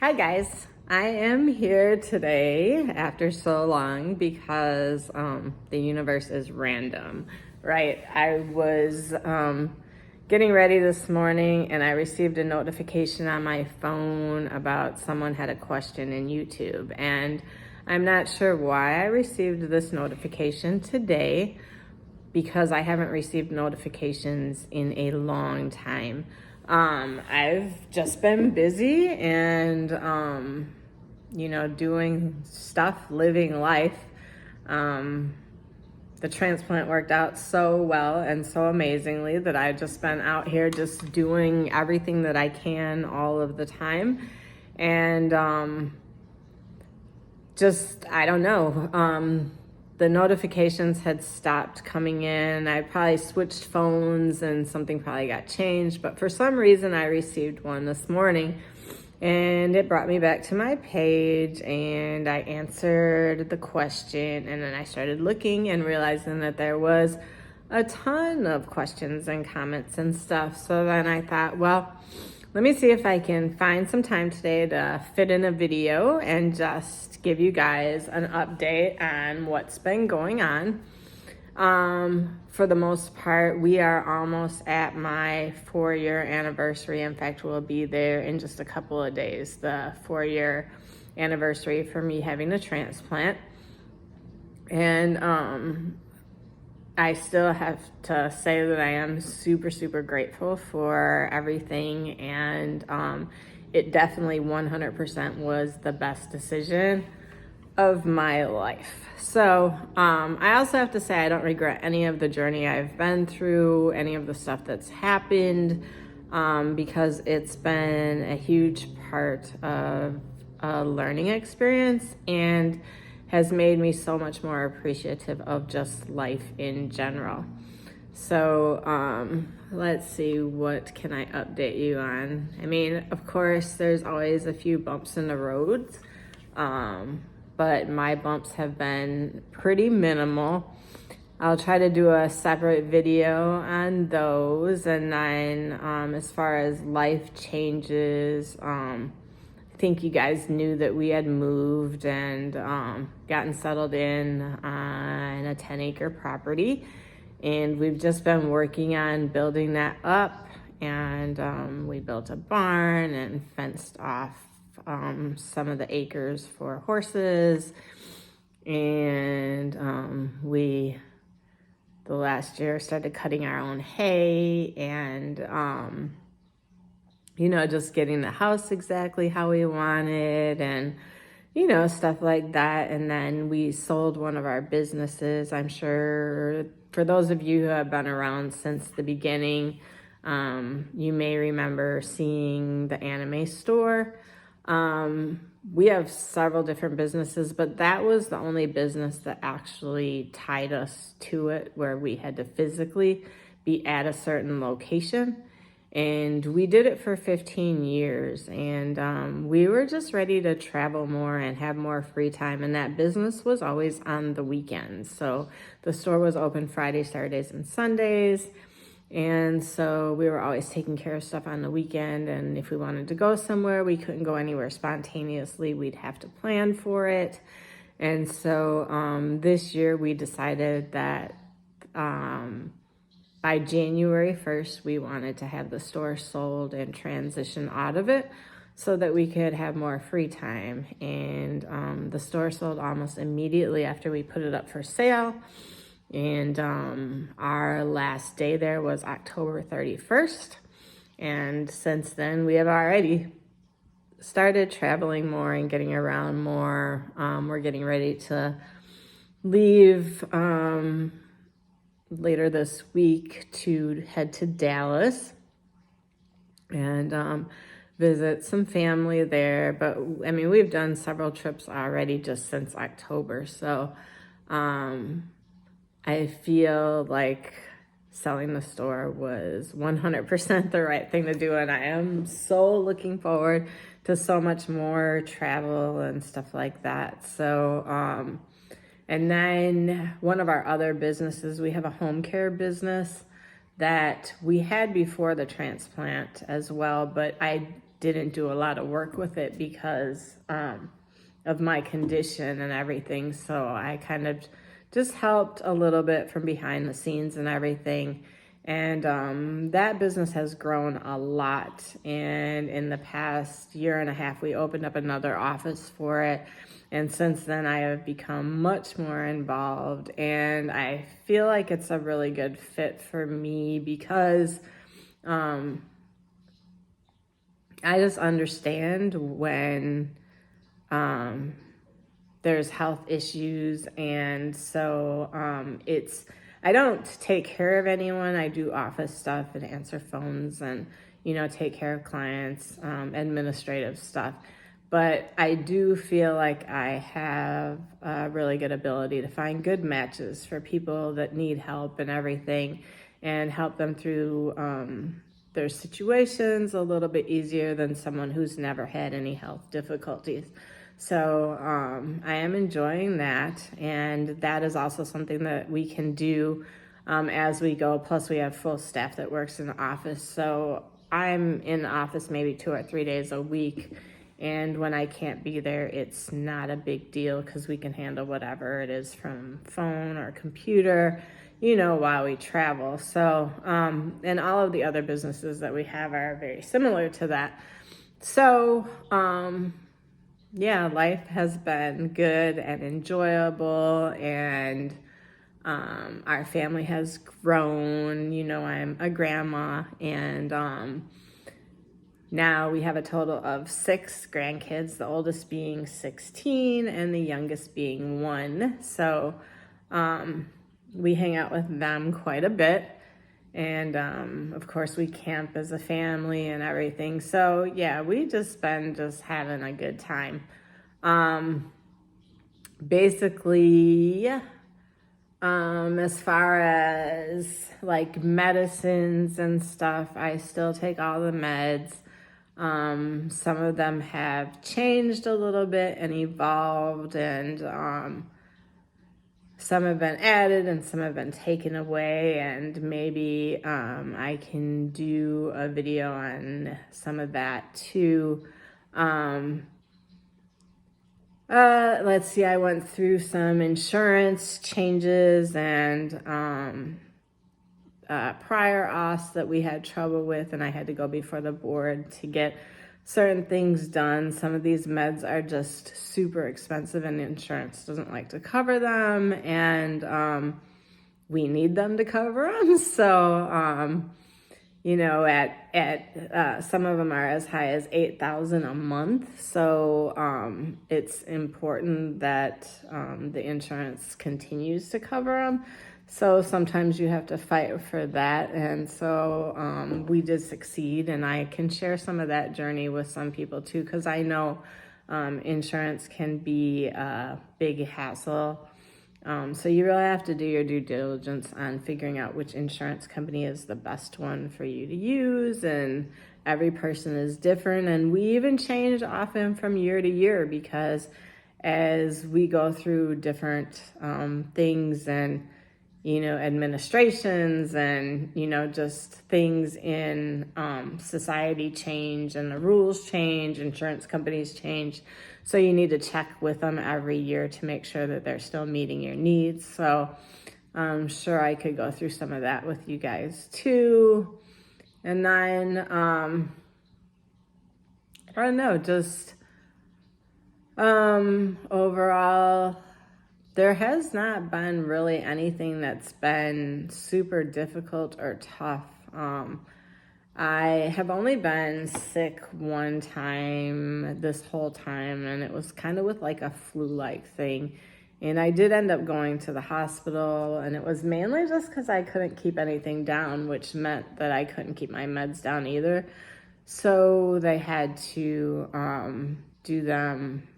Hi guys, I am here today after so long because the universe is random, right? I was getting ready this morning and I received a notification on my phone about someone had a question in YouTube, and I'm not sure why I received this notification today because I haven't received notifications in a long time. I've just been busy and, doing stuff, living life. The transplant worked out so well and so amazingly that I've just been out here just doing everything that I can all of the time. And I don't know. The notifications had stopped coming in. I probably switched phones and something probably got changed, but for some reason I received one this morning and it brought me back to my page and I answered the question, and then I started looking and realizing that there was a ton of questions and comments and stuff. So then I thought, well, let me see if I can find some time today to fit in a video and just give you guys an update on what's been going on. For the most part, we are almost at my 4-year anniversary. In fact, we'll be there in just a couple of days, the 4-year anniversary for me having a transplant. And I still have to say that I am super, super grateful for everything. And it definitely 100% was the best decision of my life. So I also have to say I don't regret any of the journey I've been through, any of the stuff that's happened, because it's been a huge part of a learning experience and has made me so much more appreciative of just life in general. So let's see, what can I update you on? I mean, of course, there's always a few bumps in the roads, but my bumps have been pretty minimal. I'll try to do a separate video on those. And then as far as life changes, I think you guys knew that we had moved and gotten settled in on a 10-acre property. And we've just been working on building that up. And we built a barn and fenced off some of the acres for horses. And the last year started cutting our own hay and, just getting the house exactly how we wanted and, stuff like that. And then we sold one of our businesses. I'm sure for those of you who have been around since the beginning, you may remember seeing the anime store. We have several different businesses, but that was the only business that actually tied us to it, where we had to physically be at a certain location. And we did it for 15 years, and we were just ready to travel more and have more free time. And that business was always on the weekends. So the store was open Fridays, Saturdays, and Sundays. And so we were always taking care of stuff on the weekend. And if we wanted to go somewhere, we couldn't go anywhere spontaneously. We'd have to plan for it. And so this year we decided that by January 1st, we wanted to have the store sold and transition out of it so that we could have more free time. And the store sold almost immediately after we put it up for sale. And our last day there was October 31st. And since then, we have already started traveling more and getting around more. We're getting ready to leave later this week to head to Dallas and visit some family there. But I mean, we've done several trips already just since October. So I feel like selling the store was 100% the right thing to do. And I am so looking forward to so much more travel and stuff like that. So, and then one of our other businesses, we have a home care business that we had before the transplant as well, but I didn't do a lot of work with it because of my condition and everything. So I kind of just helped a little bit from behind the scenes and everything. And that business has grown a lot. And in the past year and a half, we opened up another office for it. And since then, I have become much more involved. And I feel like it's a really good fit for me because I just understand when there's health issues. And so I don't take care of anyone. I do office stuff and answer phones and, take care of clients, administrative stuff. But I do feel like I have a really good ability to find good matches for people that need help and everything, and help them through their situations a little bit easier than someone who's never had any health difficulties. So I am enjoying that, and that is also something that we can do as we go. Plus, we have full staff that works in the office. So I'm in the office maybe 2 or 3 days a week, and when I can't be there, it's not a big deal because we can handle whatever it is from phone or computer, while we travel. So, and all of the other businesses that we have are very similar to that. So, yeah, life has been good and enjoyable, and our family has grown. I'm a grandma, and now we have a total of 6 grandkids, the oldest being 16 and the youngest being 1. So we hang out with them quite a bit. And of course, we camp as a family and everything. So yeah, we just been having a good time. Basically, as far as like medicines and stuff, I still take all the meds. Some of them have changed a little bit and evolved, and some have been added and some have been taken away, and maybe I can do a video on some of that too. Let's see, I went through some insurance changes and prior auths that we had trouble with, and I had to go before the board to get certain things done. Some of these meds are just super expensive and insurance doesn't like to cover them, and we need them to cover them. So, at some of them are as high as $8,000 a month. So it's important that the insurance continues to cover them. So sometimes you have to fight for that. And so we did succeed, and I can share some of that journey with some people too, because I know insurance can be a big hassle. So you really have to do your due diligence on figuring out which insurance company is the best one for you to use, and every person is different. And we even change often from year to year because as we go through different things and administrations and, just things in society change, and the rules change, insurance companies change. So you need to check with them every year to make sure that they're still meeting your needs. So I'm sure I could go through some of that with you guys too. And then, I don't know, just overall, there has not been really anything that's been super difficult or tough. I have only been sick one time this whole time, and it was kind of with like a flu-like thing. And I did end up going to the hospital, and it was mainly just because I couldn't keep anything down, which meant that I couldn't keep my meds down either. So they had to do them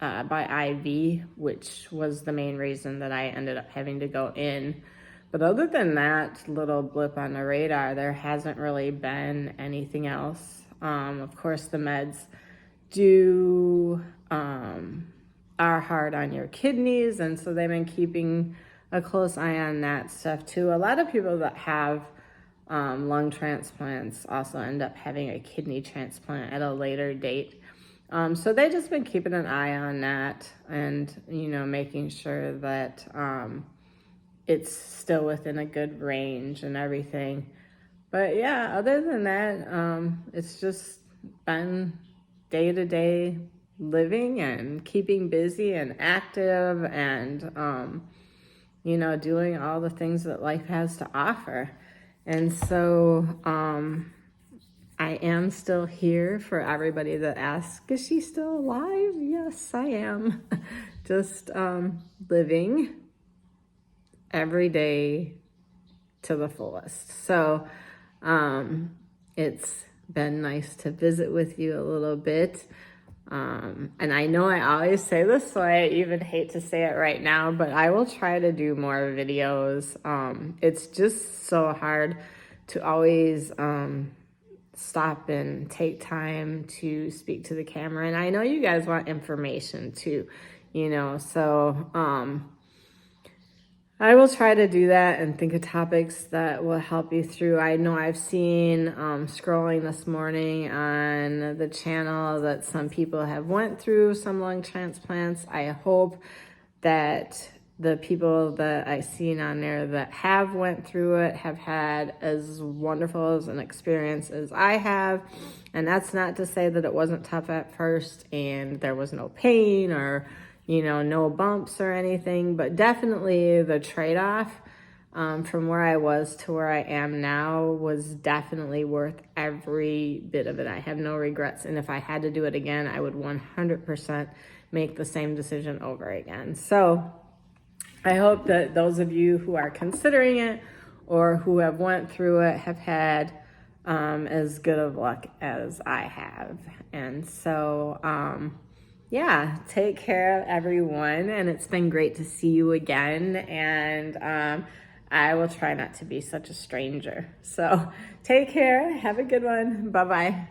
by IV, which was the main reason that I ended up having to go in. But other than that little blip on the radar, there hasn't really been anything else. Of course, the meds are hard on your kidneys, and so they've been keeping a close eye on that stuff too. A lot of people that have lung transplants, also end up having a kidney transplant at a later date. So they've just been keeping an eye on that and, making sure that it's still within a good range and everything. But yeah, other than that, it's just been day-to-day living and keeping busy and active and, doing all the things that life has to offer. And so I am still here for everybody that asks, is she still alive? Yes, I am. Just living every day to the fullest. So it's been nice to visit with you a little bit. And I know I always say this, so I even hate to say it right now, but I will try to do more videos. It's just so hard to always stop and take time to speak to the camera. And I know you guys want information too, so I will try to do that and think of topics that will help you through. I know I've seen scrolling this morning on the channel that some people have went through some lung transplants. I hope that the people that I've seen on there that have went through it have had as wonderful as an experience as I have. And that's not to say that it wasn't tough at first and there was no pain or no bumps or anything, but definitely the trade-off from where I was to where I am now was definitely worth every bit of it. I have no regrets, and if I had to do it again, I would 100% make the same decision over again. So I hope that those of you who are considering it or who have went through it have had as good of luck as I have. And so, yeah, take care of everyone, and it's been great to see you again, and I will try not to be such a stranger. So take care, have a good one, bye-bye.